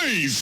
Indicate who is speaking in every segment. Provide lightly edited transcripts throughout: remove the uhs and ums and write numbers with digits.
Speaker 1: bass.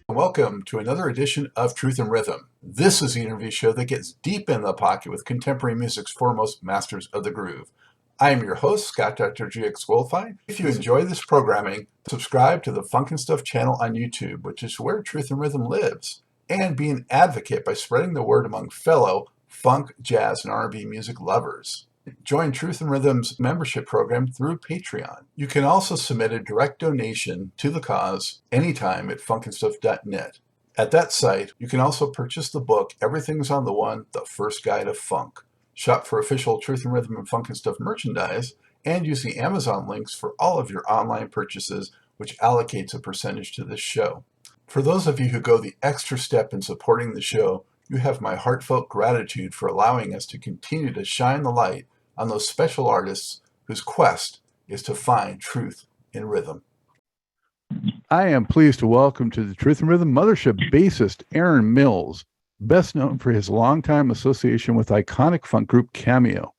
Speaker 1: Welcome to another edition of Truth and Rhythm. This is the interview show that gets deep in the pocket with contemporary music's foremost masters of the groove. I am your host, Scott Dr. GX Goldfine. If you enjoy this programming, subscribe to the Funk and Stuff channel on YouTube, which is where Truth and Rhythm lives, and be an advocate by spreading the word among fellow funk, jazz, and R&B music lovers. Join Truth and Rhythm's membership program through Patreon. You can also submit a direct donation to the cause anytime at funkandstuff.net. At that site, you can also purchase the book Everything's on the One, The First Guide of Funk. Shop for official Truth and Rhythm and Funk and Stuff merchandise, and use the Amazon links for all of your online purchases, which allocates a percentage to this show. For those of you who go the extra step in supporting the show, you have my heartfelt gratitude for allowing us to continue to shine the light on those special artists whose quest is to find truth in rhythm. I am pleased to welcome to the Truth and Rhythm Mothership bassist Aaron Mills, best known for his longtime association with iconic funk group Cameo.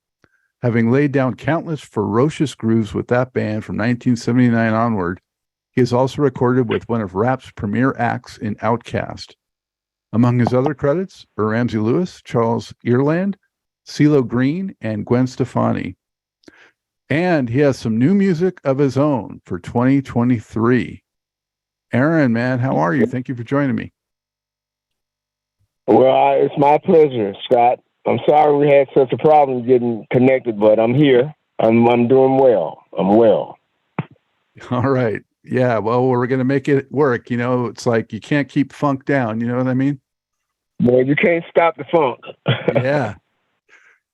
Speaker 1: Having laid down countless ferocious grooves with that band from 1979 onward, he has also recorded with one of rap's premier acts in OutKast. Among his other credits are Ramsey Lewis, Charles Earland, CeeLo Green, and Gwen Stefani. And he has some new music of his own for 2023. Aaron, man, how are you? Thank you for joining me.
Speaker 2: Well, it's my pleasure, Scott. I'm sorry we had such a problem getting connected, but I'm here. I'm doing well. I'm well.
Speaker 1: All right. Yeah, well, we're going to make it work. You know, it's like you can't keep funk down. You know what I mean?
Speaker 2: Well, you can't stop the funk.
Speaker 1: Yeah.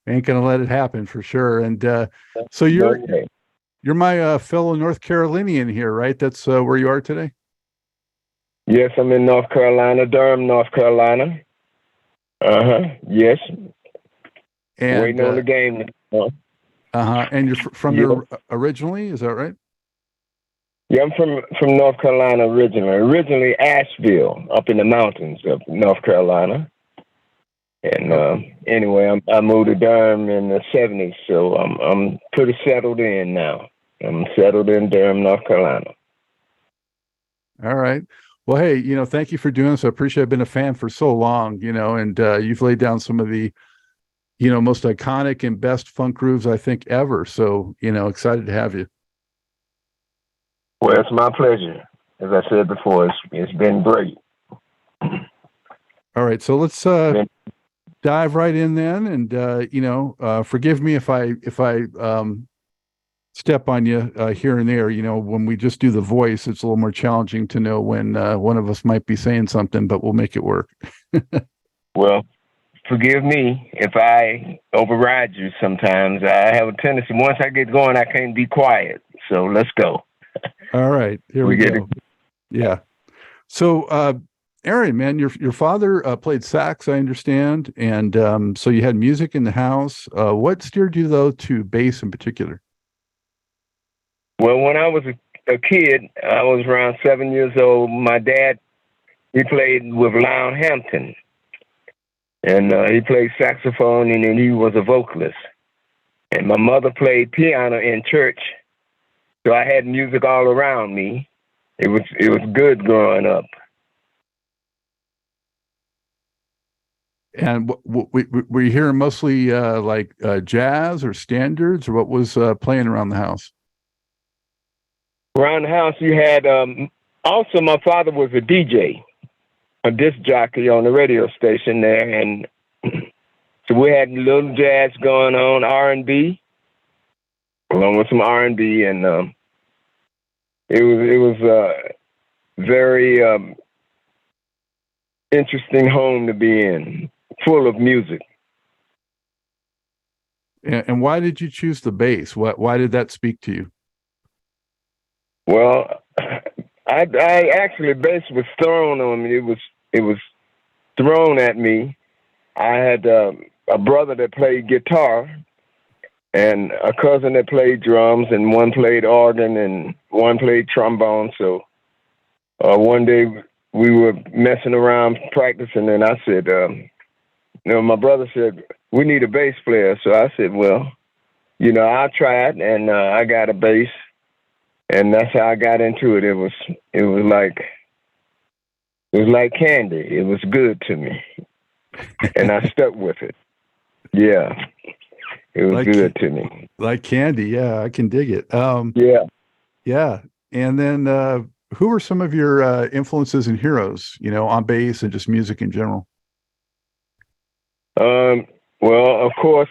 Speaker 1: Ain't gonna let it happen for sure. And so you're my fellow North Carolinian here, right? That's where you are today.
Speaker 2: Yes, I'm in North Carolina, Durham, North Carolina. Yes.
Speaker 1: And
Speaker 2: waiting on the game.
Speaker 1: And you're from there originally, is that right?
Speaker 2: Yeah, I'm from North Carolina originally. Originally Asheville, up in the mountains of North Carolina. And anyway, I moved to Durham in the 70s, so I'm pretty settled in now. I'm settled in Durham, North Carolina.
Speaker 1: All right. Well, hey, you know, thank you for doing this. I appreciate it. I've been a fan for so long, you know, and you've laid down some of the, you know, most iconic and best funk grooves I think ever. So, you know, excited to have you.
Speaker 2: Well, it's my pleasure. As I said before, it's been great.
Speaker 1: All right, so let's dive right in then, and you know, forgive me if I step on you here and there. You know, when we just do the voice, it's a little more challenging to know when one of us might be saying something, but we'll make it work.
Speaker 2: Well, forgive me if I override you sometimes. I have a tendency, once I get going, I can't be quiet. So let's go.
Speaker 1: All right, here we go. Yeah. So, Aaron, man, your father played sax, I understand, and so you had music in the house. What steered you, though, to bass in particular?
Speaker 2: Well, when I was a kid, I was around 7 years old. My dad, he played with Lionel Hampton, and he played saxophone, and he was a vocalist. And my mother played piano in church, so I had music all around me. It was good growing up.
Speaker 1: And were you hearing mostly like jazz or standards, or what was playing around the house?
Speaker 2: Around the house, you had also my father was a DJ, a disc jockey on the radio station there, and so we had a little jazz going on, R&B, along with some R&B, and it was a very interesting home to be in, full of music.
Speaker 1: And why did you choose the bass? Why did that speak to you?
Speaker 2: Well, I actually bass was thrown on me. It was thrown at me. I had a brother that played guitar, and a cousin that played drums, and one played organ, and one played trombone. So one day we were messing around practicing, and I said, my brother said, we need a bass player. So I said, well, I'll try it, and I got a bass, and that's how I got into it. It was like candy. It was good to me, and I stuck with it. Yeah, it was good to me.
Speaker 1: Like candy, yeah, I can dig it. Yeah. And then, who were some of your influences and heroes? On bass and just music in general.
Speaker 2: Well, of course,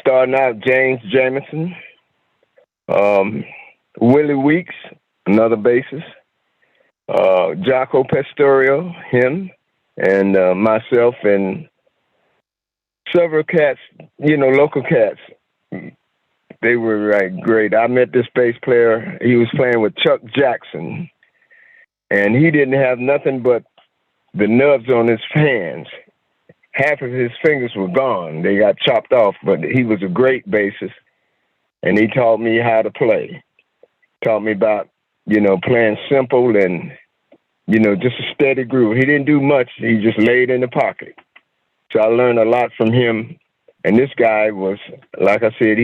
Speaker 2: starting out, James Jamison, Willie Weeks, another bassist, Jaco Pastorio, him, and myself, and several cats, local cats. They were great. I met this bass player. He was playing with Chuck Jackson, and he didn't have nothing but the nubs on his hands. Half of his fingers were gone. They got chopped off, but he was a great bassist, and he taught me how to play. Taught me about, playing simple and, just a steady groove. He didn't do much. He just laid in the pocket. So I learned a lot from him. And this guy was, like I said,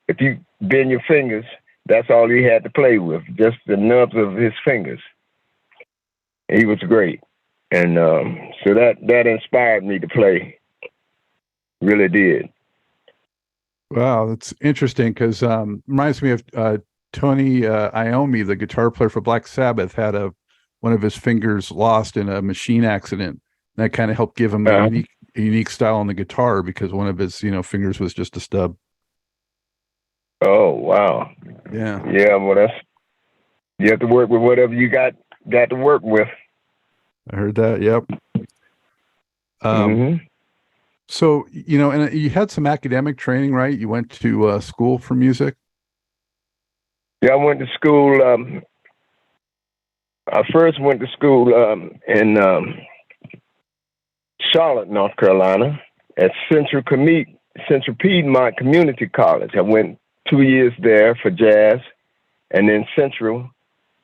Speaker 2: if you bend your fingers, that's all he had to play with, just the nubs of his fingers. He was great. And so that inspired me to play. Really did.
Speaker 1: Wow, that's interesting because reminds me of Tony Iommi, the guitar player for Black Sabbath, had one of his fingers lost in a machine accident. That kind of helped give him a unique style on the guitar because one of his fingers was just a stub.
Speaker 2: Oh wow!
Speaker 1: Yeah.
Speaker 2: Well, you have to work with whatever you got to work with.
Speaker 1: I heard that. Yep. So, and you had some academic training, right? You went to school for music?
Speaker 2: Yeah, I went to school. I first went to school in Charlotte, North Carolina, at Central Piedmont Community College. I went 2 years there for jazz, and then Central,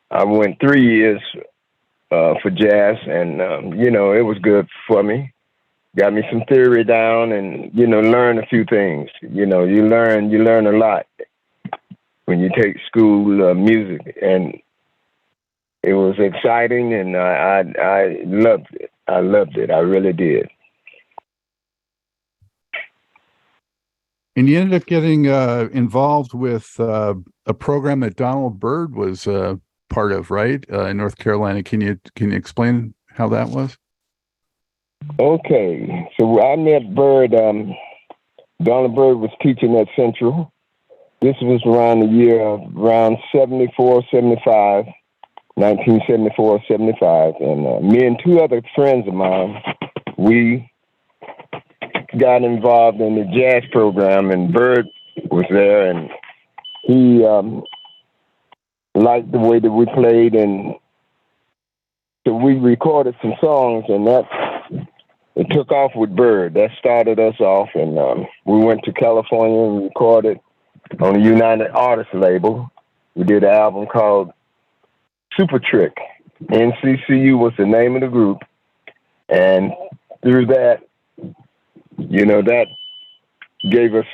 Speaker 2: I went 3 years for jazz, and it was good for me. Got me some theory down, and learn a few things. You learn a lot when you take school music, and it was exciting, and I loved it. I loved it. I really did.
Speaker 1: And you ended up getting involved with a program that Donald Byrd was part of, right? In North Carolina. Can you explain how that was?
Speaker 2: Okay, so I met Byrd. Donald Byrd was teaching at Central. This was around the year around 74, 75, 1974, 75. And me and two other friends of mine, we got involved in the jazz program, and Byrd was there, and he liked the way that we played, and so we recorded some songs, and it took off with Byrd. That started us off, and we went to California and recorded on the United Artists label. We did an album called Super Trick. NCCU was the name of the group, and through that, that gave us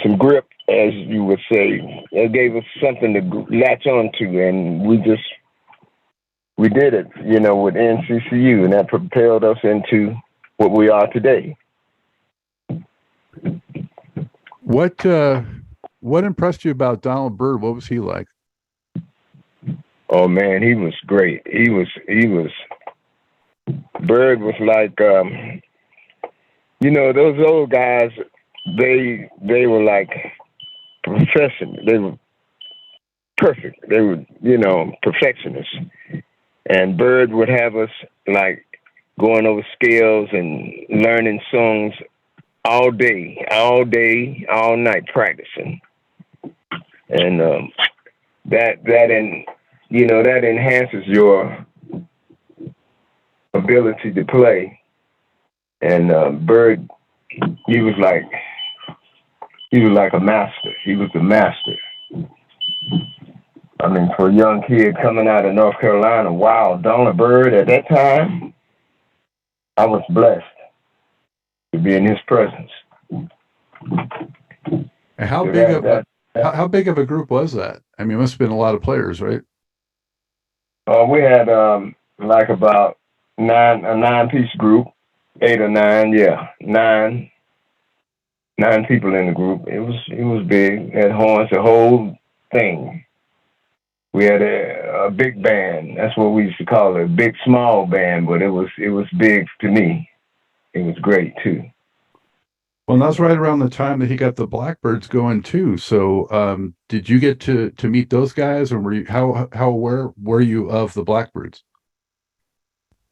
Speaker 2: some grip, as you would say. It gave us something to latch on to, and we did it, with NCCU, and that propelled us into what we are today.
Speaker 1: What impressed you about Donald Byrd? What was he like?
Speaker 2: Oh man, he was great. Byrd was like, those old guys, they were like professional. perfect. They were, perfectionists. And Bird would have us like going over scales and learning songs all day, all night practicing. And that enhances your ability to play. And Bird, he was like a master. He was the master. I mean, for a young kid coming out of North Carolina, wow, Donald Byrd at that time, I was blessed to be in his presence.
Speaker 1: And how big of a group was that? I mean, it must have been a lot of players, right?
Speaker 2: We had like about a 9-piece group, 8 or 9, yeah, 9 people in the group. It was big. Had horns, the whole thing. We had a big band. That's what we used to call it, a big small band. But it was big to me. It was great too.
Speaker 1: Well, and that's right around the time that he got the Blackbirds going too. So, did you get to meet those guys, or were you how aware were you of the Blackbirds?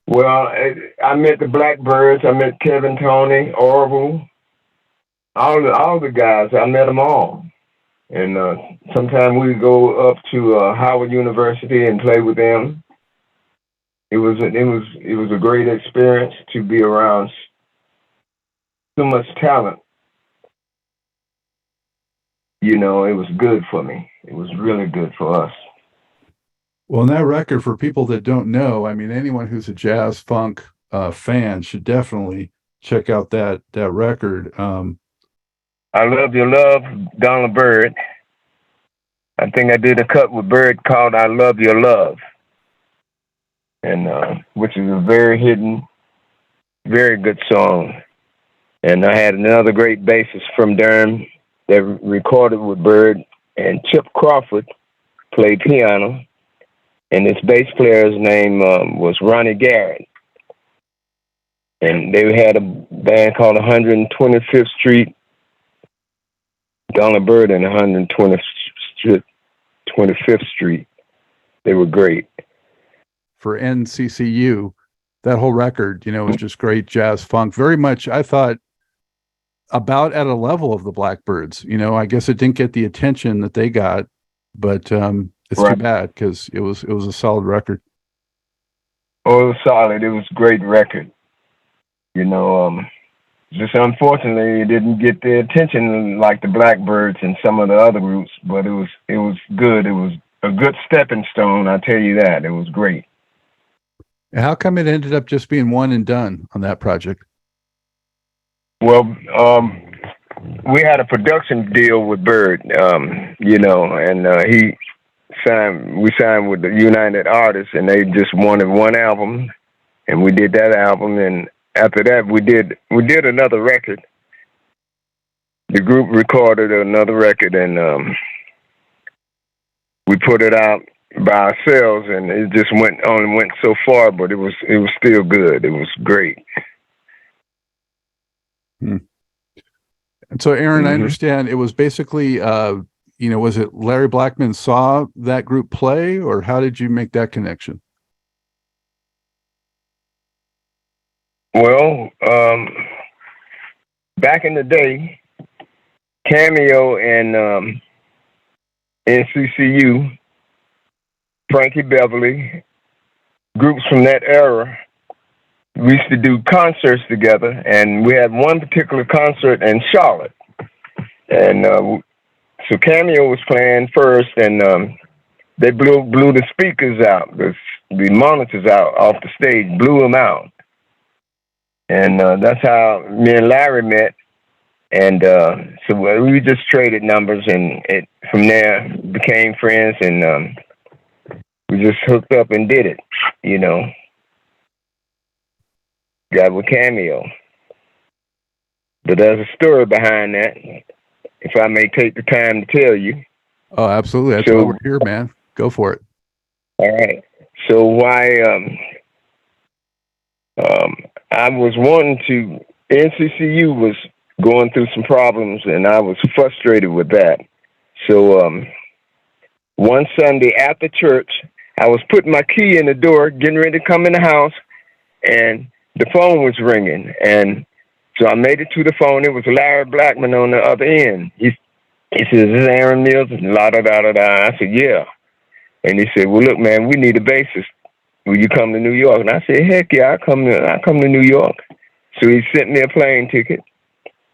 Speaker 2: Well, I met the Blackbirds. I met Kevin, Tony, Orville, all the guys. I met them all. And sometimes we would go up to Howard University and play with them. It was a great experience to be around so much talent. It was good for me. It was really good for us.
Speaker 1: Well, and that record, for people that don't know, I mean, anyone who's a jazz funk fan should definitely check out that record.
Speaker 2: I Love Your Love, Donald Byrd. I think I did a cut with Byrd called I Love Your Love. And which is a very hidden, very good song. And I had another great bassist from Durham that recorded with Byrd, and Chip Crawford played piano. And this bass player's name was Ronnie Garrett. And they had a band called 125th Street, Donald Byrd and 125th Street. They were great.
Speaker 1: For NCCU, that whole record, was just great jazz funk. Very much, I thought, about at a level of the Blackbirds. I guess it didn't get the attention that they got, but it's
Speaker 2: right.
Speaker 1: Too bad, because it was a solid record.
Speaker 2: Oh, it was solid. It was a great record. Just unfortunately, it didn't get the attention like the Blackbirds and some of the other groups, but it was good. It was a good stepping stone, I tell you that. It was great.
Speaker 1: How come it ended up just being one and done on that project?
Speaker 2: Well, we had a production deal with Byrd, and we signed with the United Artists, and they just wanted one album, and we did that album, and after that we did another record. The group recorded another record, and we put it out by ourselves, and it just only went so far, but it was still good. It was great.
Speaker 1: And so, Aaron, I understand it was basically, was it Larry Blackmon saw that group play, or how did you make that connection?
Speaker 2: Well, back in the day, Cameo and NCCU, Frankie Beverly, groups from that era, we used to do concerts together, and we had one particular concert in Charlotte. And so Cameo was playing first, and they blew the speakers out, the monitors out off the stage, blew them out. And that's how me and Larry met. And so we just traded numbers, and from there became friends, and we just hooked up and did it, Got with Cameo. But there's a story behind that, if I may take the time to tell you.
Speaker 1: Oh, absolutely. That's why we're here, man. Go for it.
Speaker 2: All right. So why I was wanting to, NCCU was going through some problems, and I was frustrated with that. So one Sunday after church, I was putting my key in the door, getting ready to come in the house, and the phone was ringing. And so I made it to the phone. It was Larry Blackmon on the other end. He says, "This is Aaron Mills." And la da da da da. I said, "Yeah." And he said, "Well, look, man, we need a bassist. Will you come to New York?" And I said, "Heck yeah, I come to New York." So he sent me a plane ticket.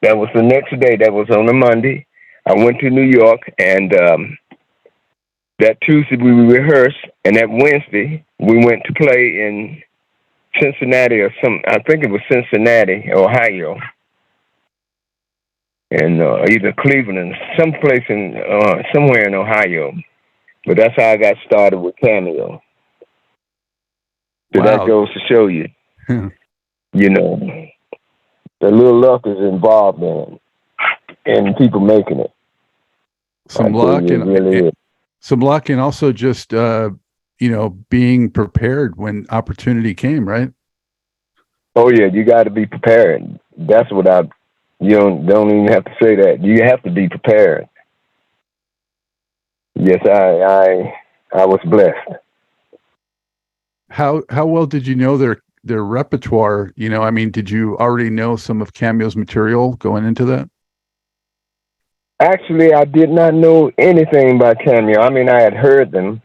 Speaker 2: That was the next day. That was on a Monday. I went to New York, and that Tuesday we rehearsed, and that Wednesday we went to play in Cincinnati I think it was Cincinnati, Ohio, and either Cleveland, someplace in somewhere in Ohio. But that's how I got started with Cameo. So
Speaker 3: wow.
Speaker 2: That goes to show you, you know, the little luck is involved in people making it.
Speaker 3: Some luck and also just being prepared when opportunity came, right?
Speaker 2: Oh yeah, you got to be prepared. That's what you don't even have to say that. You have to be prepared. Yes, I was blessed.
Speaker 3: How well did you know their repertoire? Did you already know some of Cameo's material going into that?
Speaker 2: Actually, I did not know anything about Cameo. I had heard them,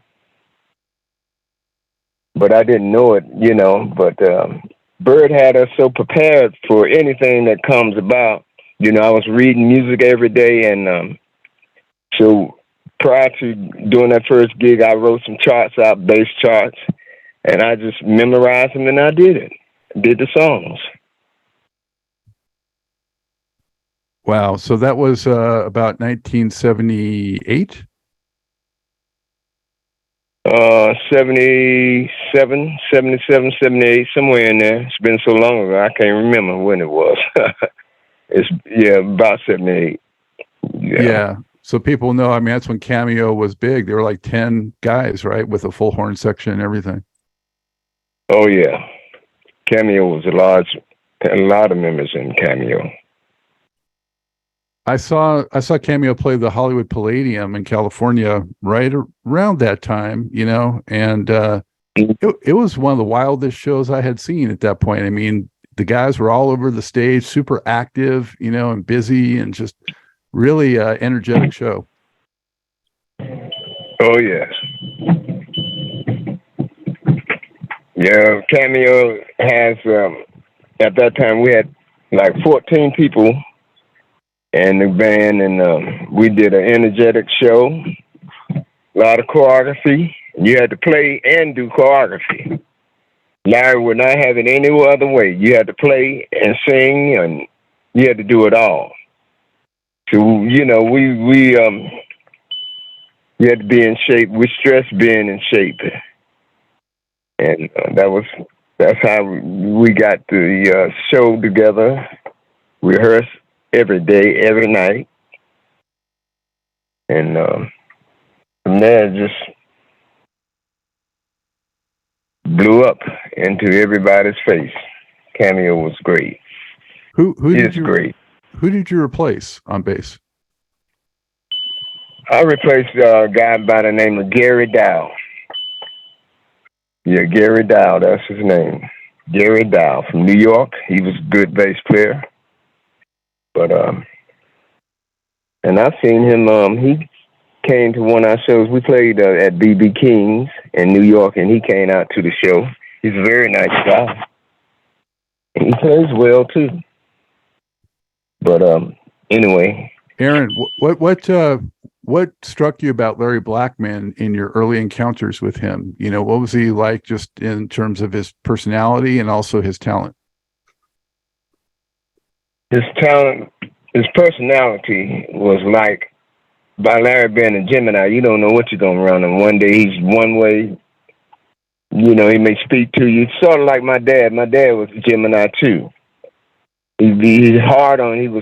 Speaker 2: but I didn't know it, But Bird had us so prepared for anything that comes about. I was reading music every day, and so prior to doing that first gig, I wrote some charts out, bass charts, and I just memorized them, and I did the songs.
Speaker 3: Wow. So that was about 1978?
Speaker 2: 77, 78, somewhere in there. It's been so long ago, I can't remember when it was. About 78.
Speaker 3: Yeah. So people know, that's when Cameo was big. There were like 10 guys, right? With a full horn section and everything.
Speaker 2: Oh, yeah. Cameo was a lot of members in Cameo.
Speaker 3: I saw Cameo play the Hollywood Palladium in California right around that time, and it was one of the wildest shows I had seen at that point. The guys were all over the stage, super active, and busy, and just really energetic show.
Speaker 2: Oh, yes. Yeah, Cameo has, at that time, we had like 14 people in the band, and we did an energetic show, a lot of choreography. You had to play and do choreography. Larry would not have it any other way. You had to play and sing, and you had to do it all. So, we had to be in shape. We stressed being in shape. And that's how we got the show together. Rehearsed every day, every night. And from there, it just blew up into everybody's face. Cameo was great.
Speaker 3: Who did
Speaker 2: you
Speaker 3: replace on bass?
Speaker 2: I replaced a guy by the name of Gary Dow. Yeah, Gary Dow, that's his name. Gary Dow from New York. He was a good bass player. But, and I've seen him, he came to one of our shows. We played at B.B. King's in New York, and he came out to the show. He's a very nice guy. And he plays well, too. But, anyway.
Speaker 3: Aaron, what struck you about Larry Blackmon in your early encounters with him? What was he like just in terms of his personality and also his talent?
Speaker 2: His talent, his personality was like, by Larry being a Gemini, you don't know what you're going to run him. One day he's one way, he may speak to you. Sort of like my dad. My dad was a Gemini too. He was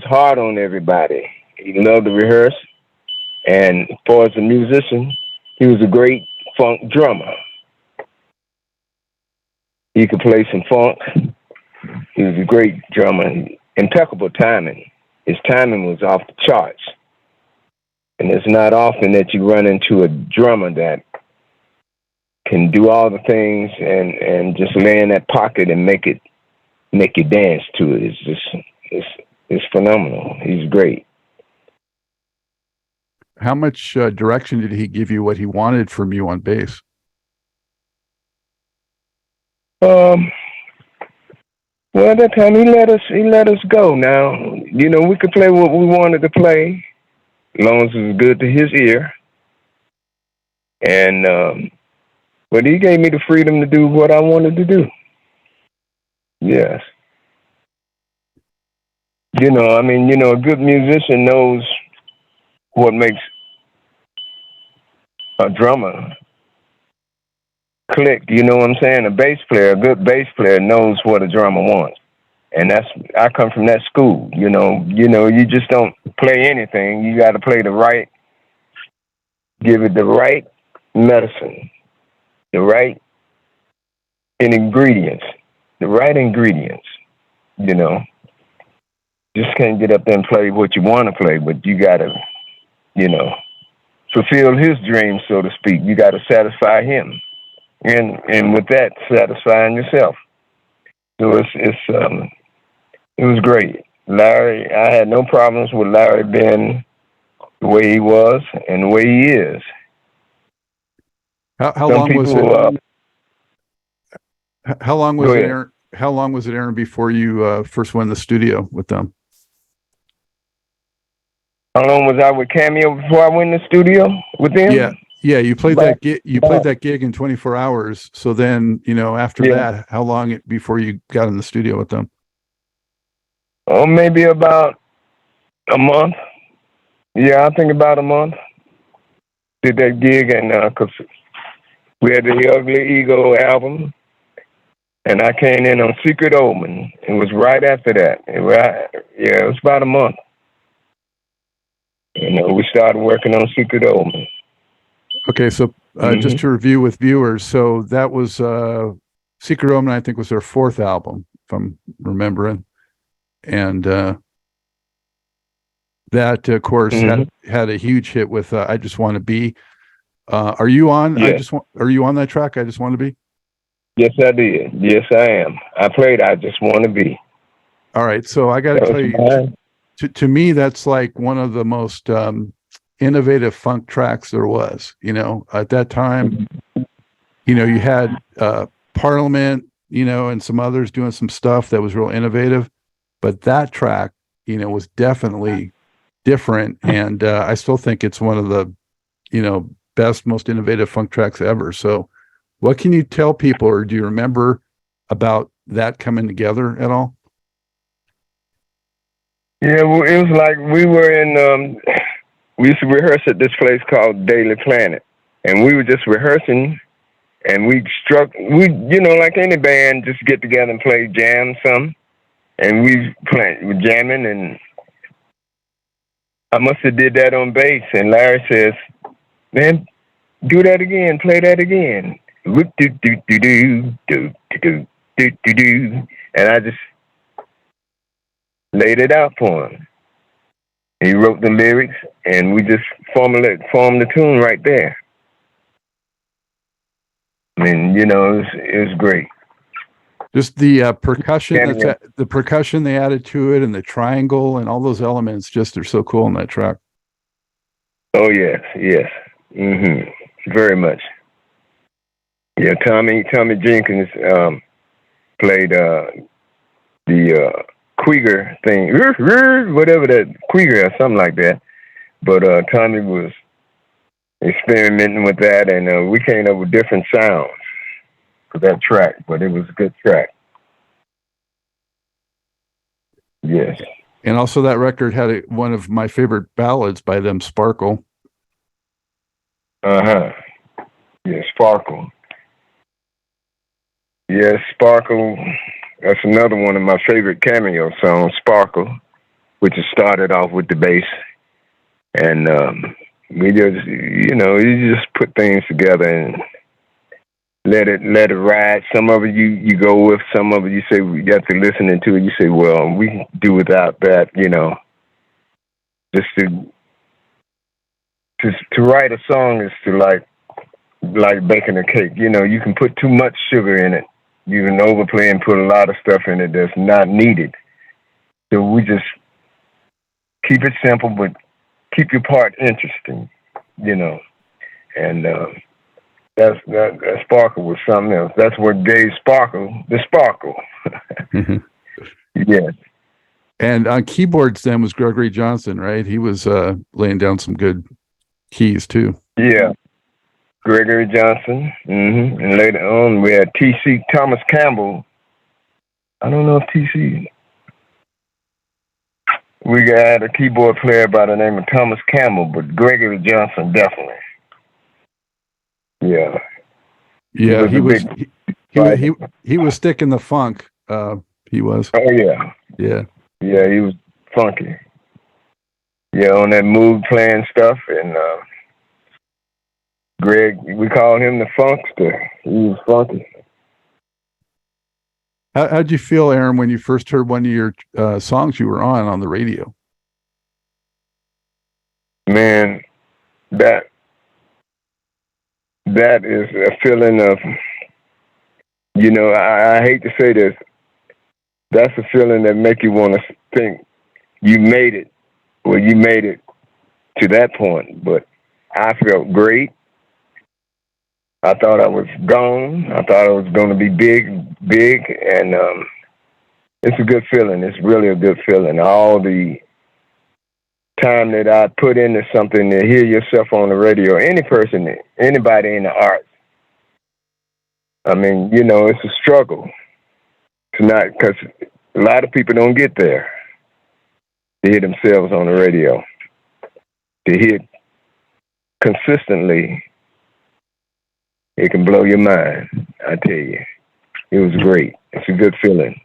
Speaker 2: hard on everybody. He loved to rehearse. And as far as a musician, he was a great funk drummer. He could play some funk. He was a great drummer. Impeccable timing. His timing was off the charts. And it's not often that you run into a drummer that can do all the things and just lay in that pocket and make you dance to it. It's phenomenal. He's great.
Speaker 3: How much direction did he give you what he wanted from you on bass?
Speaker 2: Well, at that time he let us go. Now, you know, we could play what we wanted to play, as long as it was good to his ear. And but he gave me the freedom to do what I wanted to do. Yes. You know, I mean, you know, a good musician knows what makes a drummer click. You know what I'm saying? A good bass player knows what a drummer wants. And I come from that school. You know, you just don't play anything. You got to play give it the right medicine, the right ingredients, you know. Just can't get up there and play what you want to play, but you got to, you know, fulfill his dreams, so to speak. You got to satisfy him. And with that, satisfying yourself. So it was great. Larry, I had no problems with Larry being the way he was and the way he is.
Speaker 3: How long was it? How long was it, Aaron? How long was it, Aaron, before you first went in the studio with them?
Speaker 2: How long was I with Cameo before I went in the studio with them?
Speaker 3: Yeah. You played that gig. You played that gig in 24 hours. So then, you know, after that, how long before you got in the studio with them?
Speaker 2: Oh, maybe about a month. Yeah, I think about a month. Did that gig, and because we had the Ugly Ego album, and I came in on Secret Omen. It was right after that. It was about a month. You know, we started working on Secret Omen.
Speaker 3: Okay, so just to review with viewers, so that was Secret Omen, I think, was their fourth album, if I'm remembering. And that, of course, had a huge hit with "I Just Want to Be." Are you on?
Speaker 2: Yes.
Speaker 3: Are you on that track? "I Just Want to Be"?
Speaker 2: Yes, I did. Yes, I am. I played "I Just Want to Be."
Speaker 3: All right, so I got to tell you, to me, that's like one of the most innovative funk tracks there was. You know, at that time, you know, you had Parliament, you know, and some others doing some stuff that was real innovative. But that track, you know, was definitely different, and I still think it's one of the, you know, best, most innovative funk tracks ever. So, what can you tell people, or do you remember about that coming together at all?
Speaker 2: Yeah, well, it was like we were in. We used to rehearse at this place called Daily Planet, and we were just rehearsing, and we, you know, like any band, just get together and play jam some. And we were jamming, and I must have did that on bass. And Larry says, "Man, do that again, play that again." Whoop, do do do do do do do do do. And I just laid it out for him. He wrote the lyrics, and we just formed the tune right there. I mean, you know, it was great.
Speaker 3: Just the percussion, the percussion they added to it, and the triangle, and all those elements, just are so cool in that track.
Speaker 2: Oh yes, very much. Yeah, Tommy Jenkins played the Krieger thing, whatever that Krieger or something like that. But Tommy was experimenting with that, and we came up with different sounds for that track, but it was a good track. Yes.
Speaker 3: And also that record had one of my favorite ballads by them, Sparkle.
Speaker 2: Yeah, Sparkle. Yeah, Sparkle. That's another one of my favorite Cameo songs, Sparkle, which is started off with the bass. And we just, you know, you just put things together and let it ride. Some of it you go with, some of it you say, you have to listen to it. You say, well, we can do without that, you know, just to to write a song is to like baking a cake. You know, you can put too much sugar in it. You can overplay and put a lot of stuff in it that's not needed. So we just keep it simple, but keep your part interesting, you know. And that sparkle was something else. That's what gave Sparkle the sparkle. Yes.
Speaker 3: And on keyboards then was Gregory Johnson, right? He was laying down some good keys too.
Speaker 2: Yeah. Gregory Johnson. And later on we had T.C. Thomas Campbell. I don't know if T.C. We got a keyboard player by the name of Thomas Campbell, but Gregory Johnson definitely. Yeah.
Speaker 3: Yeah, he was sticking the funk. He was.
Speaker 2: Oh yeah.
Speaker 3: Yeah.
Speaker 2: Yeah, he was funky. Yeah, on that mood playing stuff, and Greg, we called him the Funkster. He was funky.
Speaker 3: How'd you feel, Aaron, when you first heard one of your songs you were on the radio?
Speaker 2: Man, that is a feeling of, you know, I hate to say this, that's a feeling that make you want to think you made it, well, you made it to that point. But I felt great. I thought I was gone. I thought I was going to be big, and it's a good feeling. It's really a good feeling. All the time that I put into something to hear yourself on the radio, anybody in the arts, I mean, you know, it's a struggle. It's not, because a lot of people don't get there to hear themselves on the radio. To hear consistently, it can blow your mind. I tell you, it was great. It's a good feeling.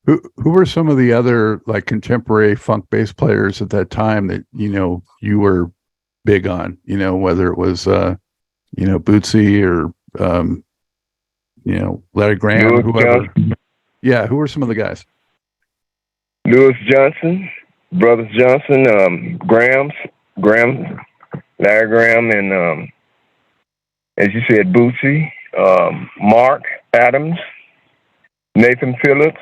Speaker 3: Who were some of the other like contemporary funk bass players at that time that you were big on? You know, whether it was Bootsy or Larry Graham,
Speaker 2: Lewis
Speaker 3: whoever.
Speaker 2: Johnson.
Speaker 3: Yeah, who were some of the guys?
Speaker 2: Lewis Johnson, Brothers Johnson, Graham, Larry Graham, and as you said, Bootsy, Mark Adams, Nathan Phillips.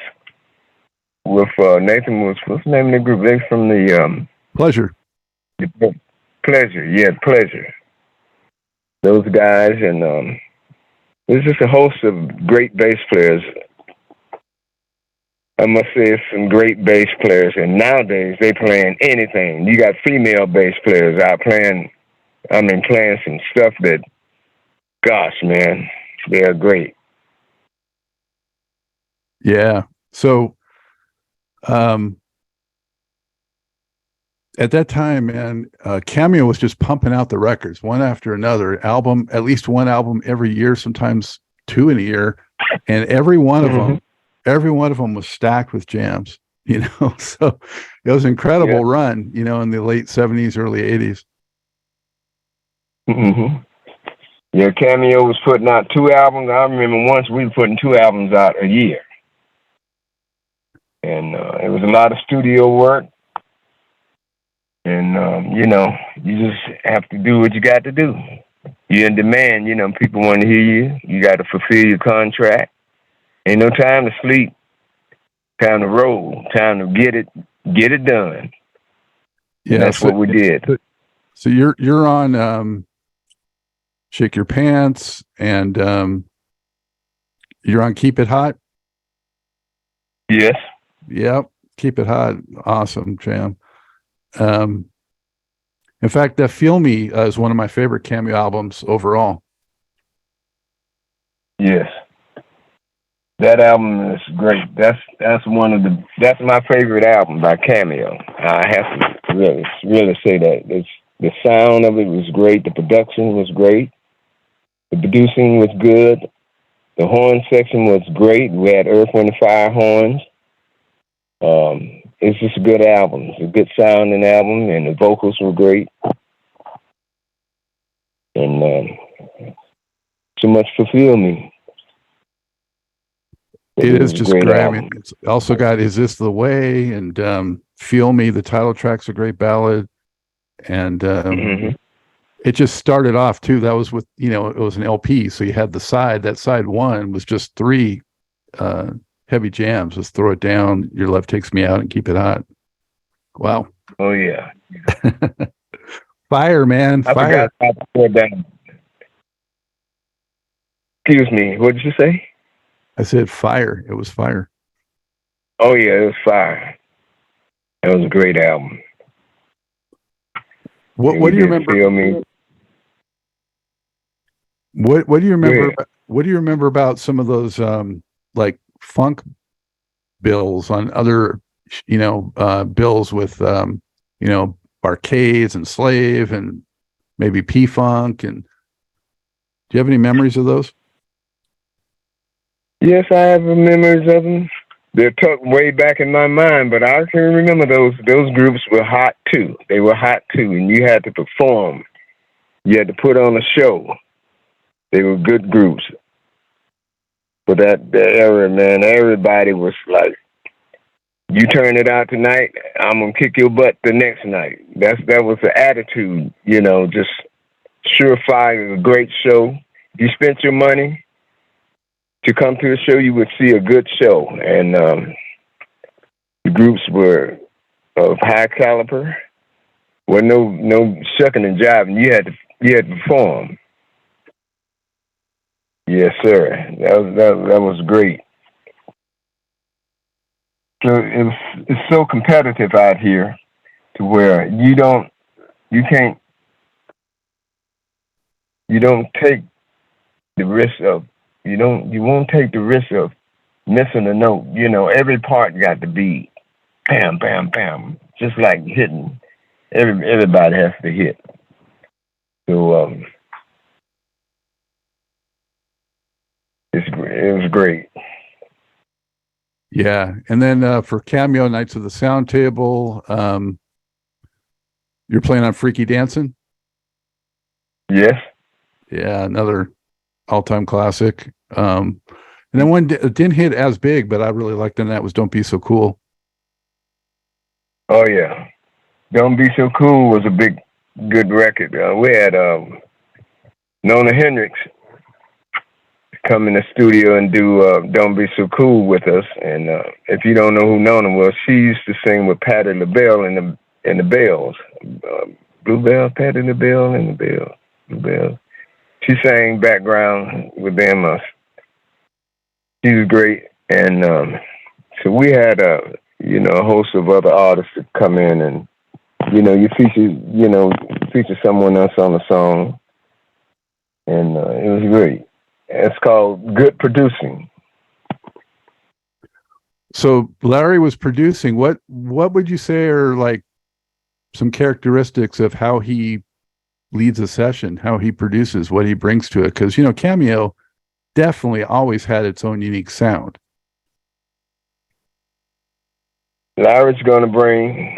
Speaker 2: With Nathan was, what's the name of the group? They from the
Speaker 3: Pleasure.
Speaker 2: Pleasure, yeah, Pleasure. Those guys, and there's just a host of great bass players. I must say, it's some great bass players, and nowadays they playing anything. You got female bass players out playing some stuff that, gosh, man, they're great.
Speaker 3: Yeah. So, at that time, man, Cameo was just pumping out the records one after another, at least one album every year, sometimes two in a year, and every one of them was stacked with jams. So it was an incredible run. In the late '70s, early '80s.
Speaker 2: Mm-hmm. Yeah, Cameo was putting out 2 albums. I remember once we were putting 2 albums out a year. And it was a lot of studio work. And, you just have to do what you got to do. You're in demand, people want to hear you. You got to fulfill your contract. Ain't no time to sleep. Time to roll. Time to get it done. Yeah, and that's what we did.
Speaker 3: So you're on Shake Your Pants, and you're on Keep It Hot?
Speaker 2: Yes.
Speaker 3: Yep. Keep It Hot. Awesome jam. In fact, that Feel Me is one of my favorite Cameo albums overall. Yes.
Speaker 2: That album is great. That's my favorite album by Cameo. I have to really say that. The sound of it was great. The production was great. The producing was good. The horn section was great. We had Earth, Wind, and Fire horns. It's just a good album. It's a good sounding album, and the vocals were great. And so much Fulfill Me.
Speaker 3: It is just great. I mean, it's also got Is This the Way, and Feel Me. The title track's a great ballad. And It just started off too. That was with, it was an LP. So you had that side one was just three heavy jams. Just throw it down, your love takes me out, and keep it hot. Wow.
Speaker 2: Oh yeah.
Speaker 3: Fire, man.
Speaker 2: I
Speaker 3: Fire.
Speaker 2: forgot how to throw it down. Excuse me. What did you say?
Speaker 3: I said fire. It was fire.
Speaker 2: Oh yeah, it was fire. It was a great album.
Speaker 3: What do you remember?
Speaker 2: Feel me?
Speaker 3: What do you remember? What do you remember about some of those like funk bills on other bills with Arcades and Slave and maybe P-Funk, and do you have any memories of those?
Speaker 2: Yes, I have memories of them. They're tucked way back in my mind, but I can remember those groups were hot too. They were hot too, and you had to perform. You had to put on a show. They were good groups. But that era, man, everybody was like, you turn it out tonight, I'm gonna kick your butt the next night. That was the attitude, just surefire, a great show. If you spent your money to come to the show, you would see a good show. And the groups were of high caliber. Well, no shucking and jiving. You had to perform. Yes, sir. That was great. So it's so competitive out here to where you don't take the risk of you won't take the risk of missing a note. Every part got to be bam, bam, bam, just like hitting. Everybody has to hit. So it was great.
Speaker 3: Yeah, and then for Cameo Nights of the Sound Table, you're playing on Freaky Dancin'?
Speaker 2: Yes.
Speaker 3: Yeah, another all-time classic. And then one didn't hit as big, but I really liked it, and that was Don't Be So Cool.
Speaker 2: Oh, yeah. Don't Be So Cool was a good record. We had Nona Hendrix come in the studio and do Don't Be So Cool with us. And if you don't know who Nona was, she used to sing with Patti LaBelle in the Bells. Bluebell, Patti LaBelle and the Bells. Bluebell. She sang background with them. She was great. And so we had a host of other artists that come in, and you feature someone else on the song, and it was great. It's called good producing.
Speaker 3: So Larry was producing. What would you say are like some characteristics of how he leads a session, how he produces, what he brings to it? Because Cameo definitely always had its own unique sound.
Speaker 2: Larry's going to bring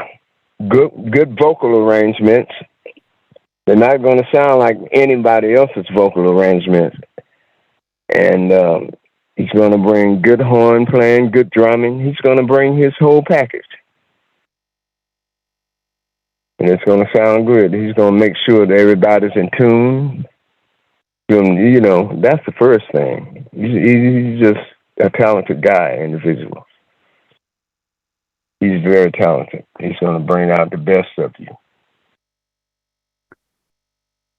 Speaker 2: good vocal arrangements. They're not going to sound like anybody else's vocal arrangements. And he's going to bring good horn playing, good drumming. He's going to bring his whole package. And it's going to sound good. He's going to make sure that everybody's in tune. That's the first thing. He's just a talented guy, individual. He's very talented. He's going to bring out the best of you.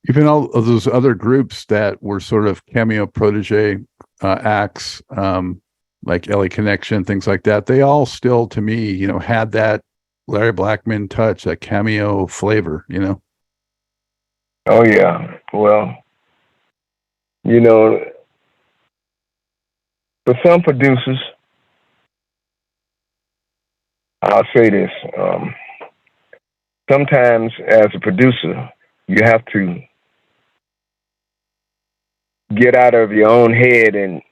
Speaker 3: Even all of those other groups that were sort of Cameo protege acts, like LA Connection, things like that, they all still, to me, had that Larry Blackmon touch, that Cameo flavor,
Speaker 2: Oh, yeah. Well, for some producers, I'll say this. Sometimes as a producer, you have to get out of your own head and,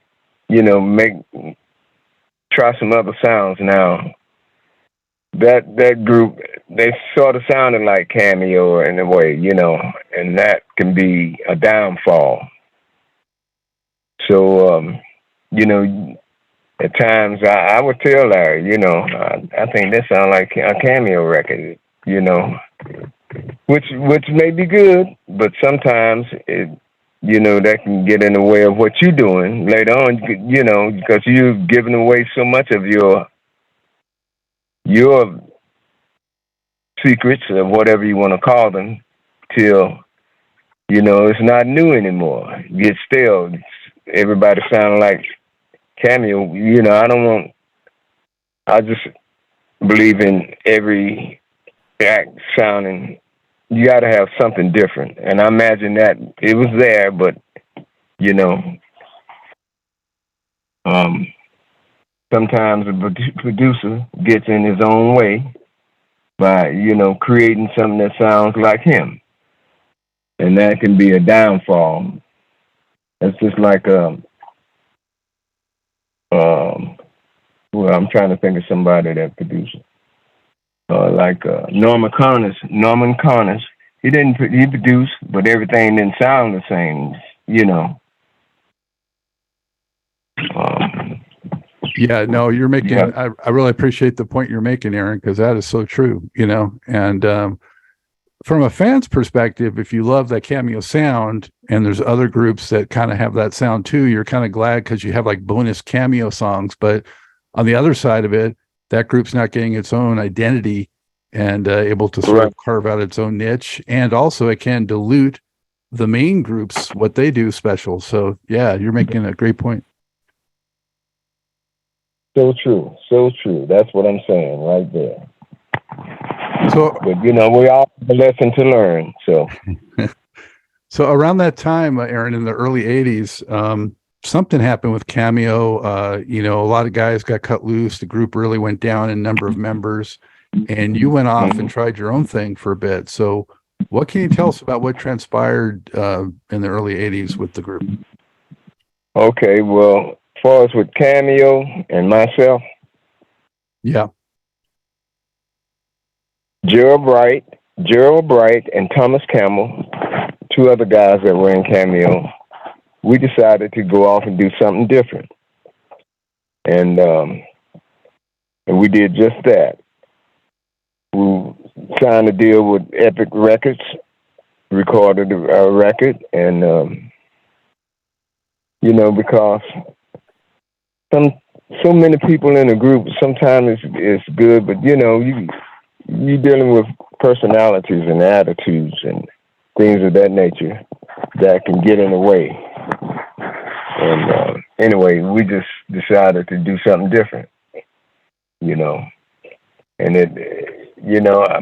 Speaker 2: try some other sounds. Now, that group, they sort of sounded like Cameo in a way, and that can be a downfall. So, at times I would tell Larry, I think this sounds like a Cameo record, which may be good, but sometimes that can get in the way of what you're doing later on. Because you've given away so much of your secrets or whatever you want to call them till it's not new anymore. It gets stale. Everybody sounding like Cameo. I just believe in every act sounding. You got to have something different, and I imagine that it was there, but sometimes a producer gets in his own way by creating something that sounds like him, and that can be a downfall. It's just like well, I'm trying to think of somebody that produced it. Like Norman Connors. He produced, but everything didn't sound the same.
Speaker 3: Yeah, no, you're making. Yeah. I really appreciate the point you're making, Aaron, because that is so true. And from a fan's perspective, if you love that Cameo sound, and there's other groups that kind of have that sound too, you're kind of glad because you have like bonus Cameo songs. But on the other side of it, that group's not getting its own identity and able to sort of carve out its own niche. And also it can dilute the main groups, what they do special. So yeah, you're making a great point.
Speaker 2: So true. That's what I'm saying right there.
Speaker 3: So,
Speaker 2: but we all have a lesson to learn.
Speaker 3: So around that time, Aaron, in the early 80s, something happened with Cameo. A lot of guys got cut loose. The group really went down in number of members, and you went off and tried your own thing for a bit. So what can you tell us about what transpired in the early 80s with the group?
Speaker 2: Okay, well, as far as with Cameo and myself.
Speaker 3: Yeah.
Speaker 2: Gerald Bright and Thomas Campbell, two other guys that were in Cameo, we decided to go off and do something different. And we did just that. We signed a deal with Epic Records, recorded a record, and, because so many people in a group, sometimes it's good, but, you're dealing with personalities and attitudes and things of that nature that can get in the way. And anyway, we just decided to do something different, and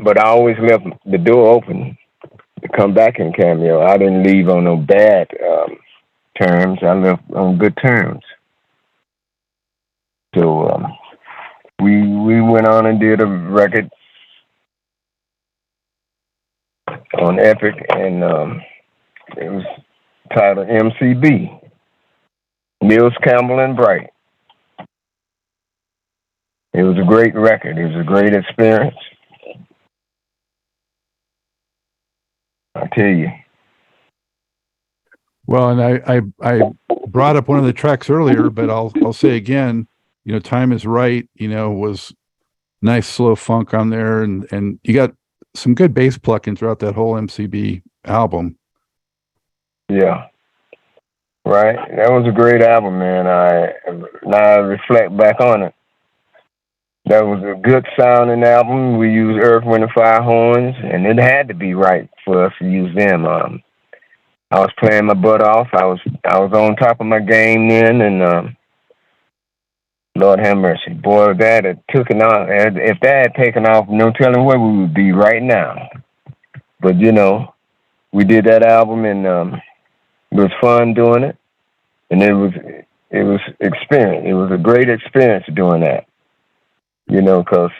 Speaker 2: but I always left the door open to come back in Cameo. I didn't leave on no bad terms. I left on good terms. So we went on and did a record on Epic, and it was titled MCB, Mills, Campbell, and Bright. It was a great record. It was a great experience. I tell you.
Speaker 3: Well, and I brought up one of the tracks earlier, but I'll say again, Time Is Right, was nice slow funk on there, and you got some good bass plucking throughout that whole MCB album.
Speaker 2: Yeah. Right. That was a great album, man. Now I reflect back on it. That was a good sounding album. We used Earth, Wind, and Fire horns, and it had to be right for us to use them. I was playing my butt off. I was on top of my game then, and Lord have mercy, boy, if that had taken off. If that had taken off, no telling where we would be right now. But we did that album, and it was fun doing it, and it was experience. It was a great experience doing that. Because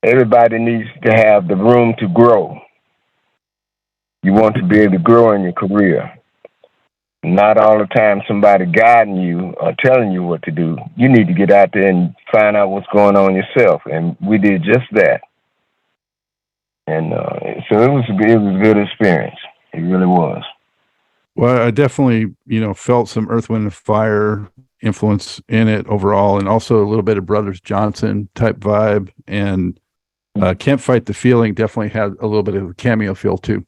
Speaker 2: everybody needs to have the room to grow. You want to be able to grow in your career. Not all the time somebody guiding you or telling you what to do. You need to get out there and find out what's going on yourself. And we did just that. And so it was a good experience. It really was.
Speaker 3: Well, I definitely, felt some Earth, Wind, and Fire influence in it overall, and also a little bit of Brothers Johnson type vibe. And Can't Fight the Feeling definitely had a little bit of a Cameo feel too.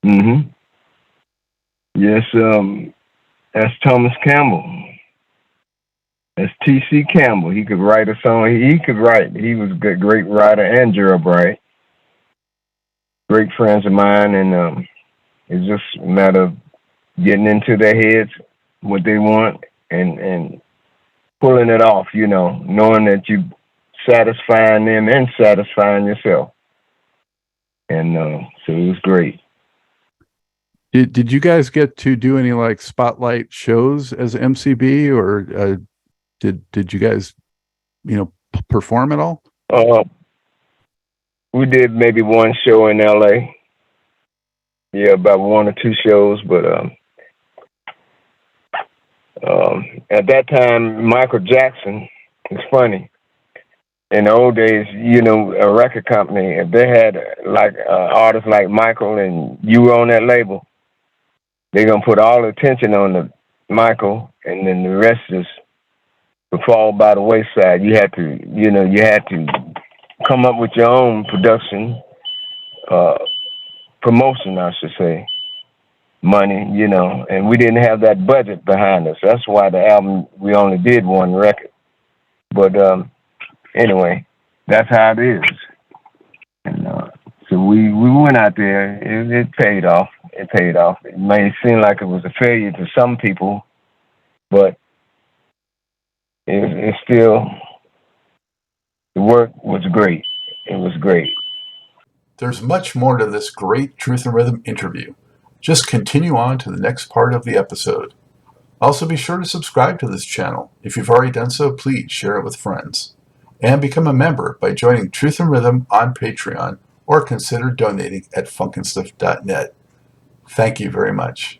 Speaker 2: Mm-hmm. Yes, that's Thomas Campbell. That's T.C. Campbell. He could write a song. He could write. He was a great writer, and Gerald Bright. Great friends of mine, and it's just a matter of getting into their heads what they want and pulling it off, knowing that you satisfying them and satisfying yourself. And so it was great.
Speaker 3: Did you guys get to do any like spotlight shows as MCB, or did you guys perform at all?
Speaker 2: We did maybe one show in LA. Yeah, about one or two shows, but at that time, Michael Jackson, it's funny. In the old days, a record company, if they had like artists like Michael and you were on that label, they're gonna put all the attention on the Michael, and then the rest just would fall by the wayside. You had to come up with your own production, promotion, I should say, money, and we didn't have that budget behind us. That's why the album, we only did one record. But anyway, that's how it is. And so we went out there. It paid off. It paid off. It may seem like it was a failure to some people, but it still, the work was great. It was great.
Speaker 1: There's much more to this great Truth and Rhythm interview. Just continue on to the next part of the episode. Also, be sure to subscribe to this channel. If you've already done so, please share it with friends. And become a member by joining Truth and Rhythm on Patreon, or consider donating at funkinstuff.net. Thank you very much.